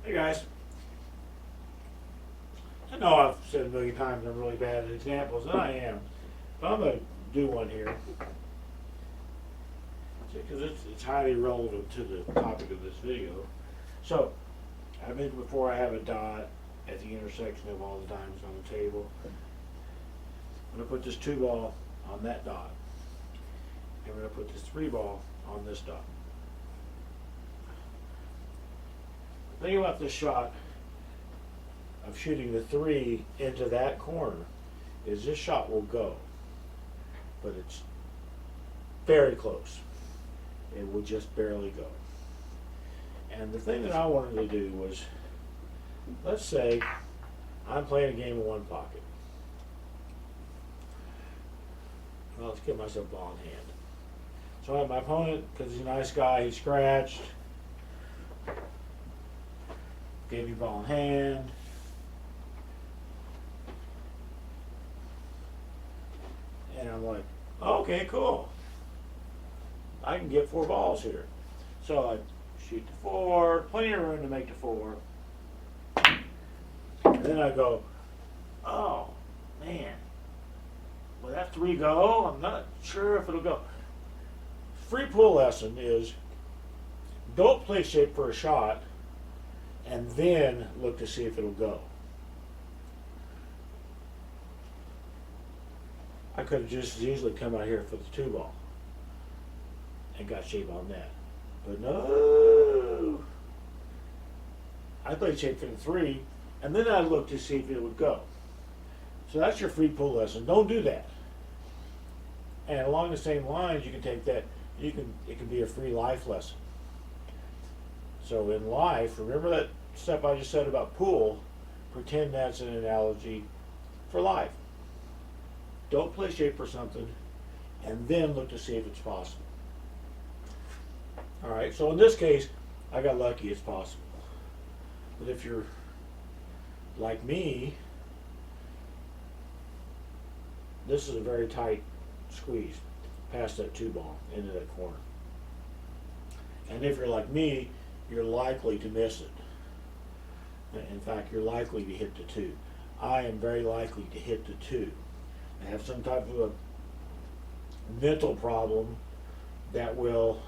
Hey guys, I know I've said a million times I'm really bad at examples, and I am, but I'm going to do one here because it's highly relevant to the topic of this video. So, I mentioned before I have a dot at the intersection of all the diamonds on the table. I'm going to put this 2 ball on that dot, and we're going to put this 3 ball on this dot. The thing about this shot of shooting the 3 into that corner is this shot will go, but it's very close. It will just barely go. And the thing that I wanted to do was, let's say I'm playing a game of one pocket. Well, let's get myself a ball in hand. So I have my opponent, because he's a nice guy, he scratched, gave me ball in hand. And I'm like, okay, cool. I can get 4 balls here. So I shoot the 4, plenty of room to make the 4. And then I go, oh, man. Will that 3 go? I'm not sure if it'll go. Free pool lesson is don't play shape for a shot and then look to see if it'll go. I could have just as easily come out here for the 2 ball and got shape on that. But no, I played shape for the 3, and then I looked to see if it would go. So that's your free pull lesson. Don't do that. And along the same lines, you can take that. It can be a free life lesson. So in life, remember that stuff I just said about pool. Pretend that's an analogy for life. Don't play shape for something, and then look to see if it's possible. All right, so in this case, I got lucky, it's possible. But if you're like me, this is a very tight squeeze past that 2 ball into that corner. And if you're like me, you're likely to miss it. In fact, you're likely to hit the 2. I am very likely to hit the 2. I have some type of a mental problem that will,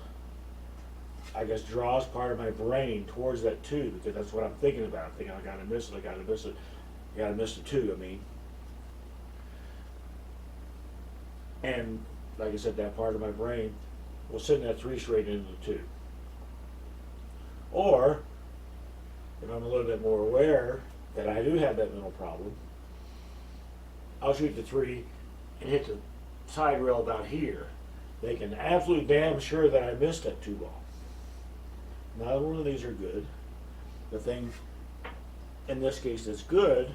I guess, draws part of my brain towards that 2 because that's what I'm thinking about. I'm thinking, I gotta miss it, I gotta miss it, I gotta miss the 2, I mean. And like I said, that part of my brain will send that 3 straight into the 2. Or, if I'm a little bit more aware that I do have that mental problem, I'll shoot the 3 and hit the side rail about here. They can absolutely damn sure that I missed that 2 ball. Neither one of these are good. The thing in this case that's good,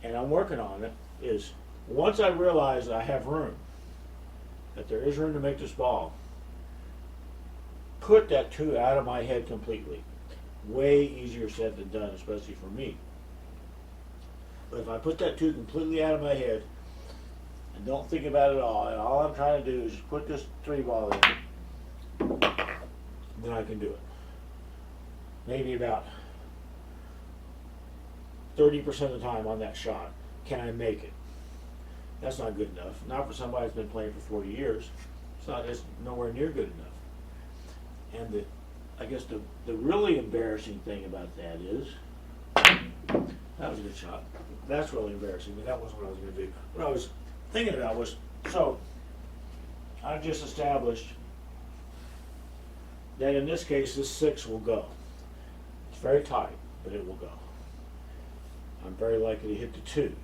and I'm working on it, is once I realize I have room, that there is room to make this ball, put that 2 out of my head completely. Way easier said than done, especially for me. But if I put that 2 completely out of my head and don't think about it at all, and all I'm trying to do is just put this 3 ball in, then I can do it. Maybe about 30% of the time on that shot, can I make it? That's not good enough. Not for somebody that's been playing for 40 years. It's nowhere near good enough. And I guess the really embarrassing thing about that is, that was a good shot. That's really embarrassing, but that wasn't what I was going to do. What I was thinking about was, so I've just established that in this case, this 6 will go. It's very tight, but it will go. I'm very likely to hit the 2.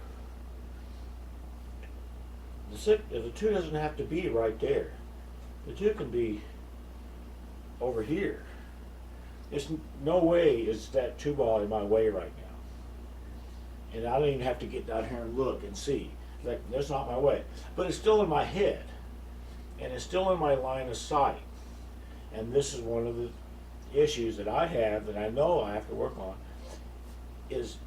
The 2 doesn't have to be right there. The 2 can be over here. There's no way is that 2 ball in my way right now. And I don't even have to get down here and look and see. Like, that's not my way. But it's still in my head. And it's still in my line of sight. And this is one of the issues that I have that I know I have to work on, is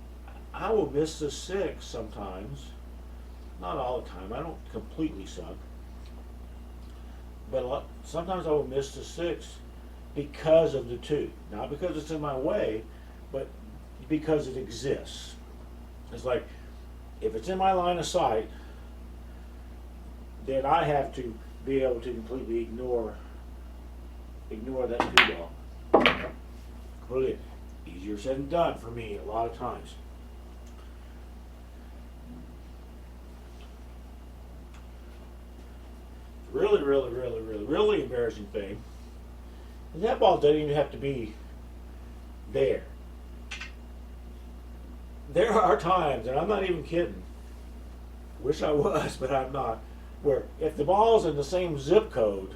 I will miss the 6 sometimes. Not all the time. I don't completely suck. But sometimes I will miss the 6 because of the 2. Not because it's in my way, but because it exists. It's like, if it's in my line of sight, then I have to be able to completely ignore that cue ball. Completely. Easier said than done for me a lot of times. Really embarrassing thing. And that ball doesn't even have to be there. There are times, and I'm not even kidding, wish I was, but I'm not, where if the ball's in the same zip code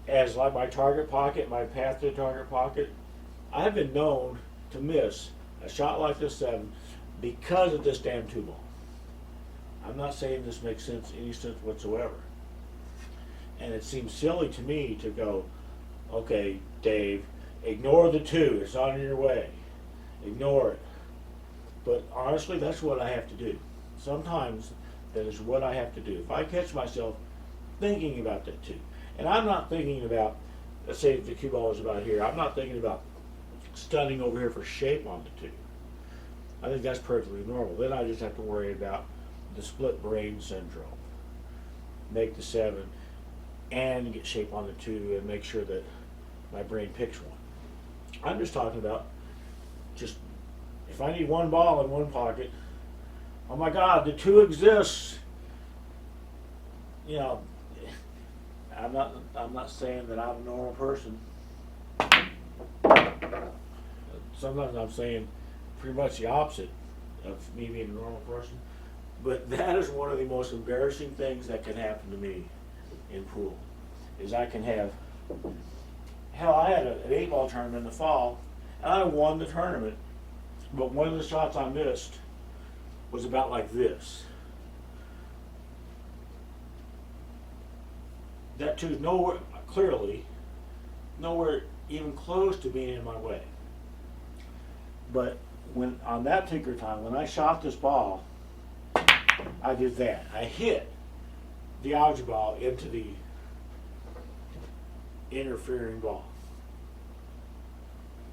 as like my target pocket, my path to target pocket, I've been known to miss a shot like this 7 because of this damn 2 ball. I'm not saying this makes any sense whatsoever. And it seems silly to me to go, okay, Dave, ignore the 2. It's not in your way. Ignore it. But honestly, that's what I have to do. Sometimes that is what I have to do. If I catch myself thinking about that 2, and I'm not thinking about, let's say if the cue ball is about here, I'm not thinking about stunning over here for shape on the 2. I think that's perfectly normal. Then I just have to worry about the split brain syndrome. Make the 7 and get shape on the 2 and make sure that my brain picks one. I'm just talking about just if I need one ball in one pocket, oh my God, the 2 exists. You know, I'm not saying that I'm a normal person. Sometimes I'm saying pretty much the opposite of me being a normal person. But that is one of the most embarrassing things that can happen to me in pool. Is I can have, hell, I had an 8-ball tournament in the fall, and I won the tournament. But one of the shots I missed was about like this. That 2 is nowhere, clearly, nowhere even close to being in my way. But when on that particular time, when I shot this ball, I did that. I hit the object ball into the interfering ball.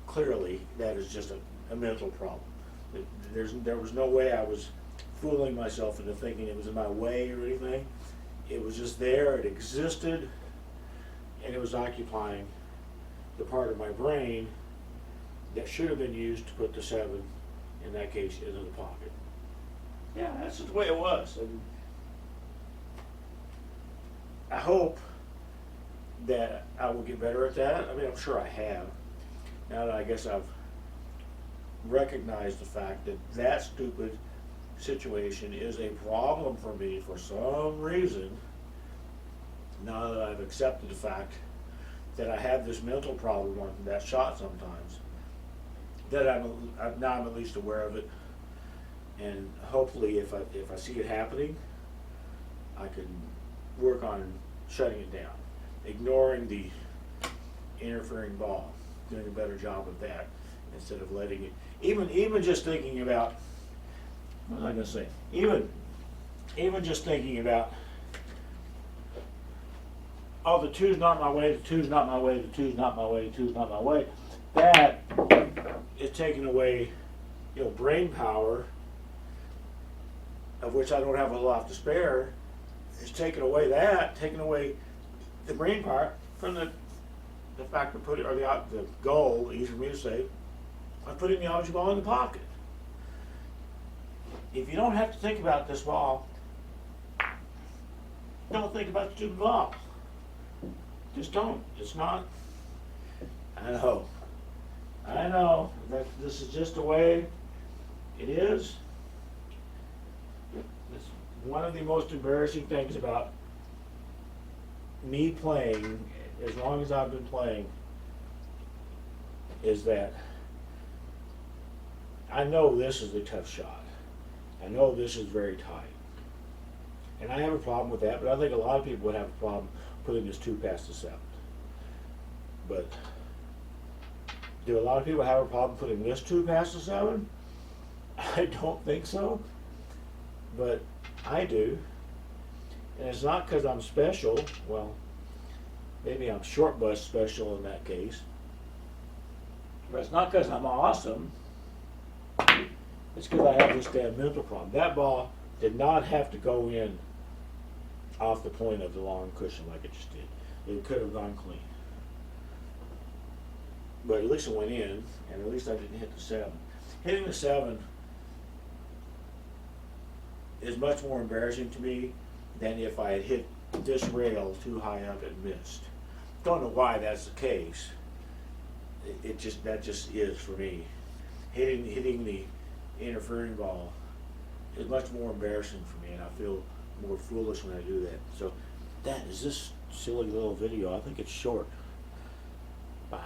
Clearly, that is just a mental problem. There was no way I was fooling myself into thinking it was in my way or anything. It was just there, it existed, and it was occupying the part of my brain that should have been used to put the 7, in that case, into the pocket. Yeah, that's just the way it was. And I hope that I will get better at that. I mean, I'm sure I have. Now that I guess I've recognized the fact that that stupid situation is a problem for me for some reason, now that I've accepted the fact that I have this mental problem on that shot sometimes, that I'm at least aware of it. And hopefully if I see it happening, I can work on shutting it down, ignoring the interfering ball, doing a better job of that instead of letting it, even just thinking about, what was I going to say, even just thinking about, oh, the 2's not my way, the 2's not my way, the 2's not my way, the 2's not my way, that is taking away, brain power, of which I don't have a lot to spare. Is taking away the brain power from the fact of putting, or the goal, easy for me to say, of putting the object ball in the pocket. If you don't have to think about this ball, don't think about the stupid ball. Just don't. It's not. I know that this is just the way it is. It's one of the most embarrassing things about me playing, as long as I've been playing, is that I know this is a tough shot. I know this is very tight. And I have a problem with that, but I think a lot of people would have a problem putting this 2 past the 7. But do a lot of people have a problem putting this 2 past the 7? I don't think so. But I do. And it's not because I'm special. Well, maybe I'm short bus special in that case. But it's not because I'm awesome. It's because I have this damn mental problem. That ball did not have to go in off the point of the long cushion like it just did. It could have gone clean. But at least it went in, and at least I didn't hit the 7. Hitting the 7 is much more embarrassing to me than if I had hit this rail too high up and missed. Don't know why that's the case. That just is for me. Hitting the interfering ball is much more embarrassing for me, and I feel more foolish when I do that. So that is this silly little video. I think it's short. Bye.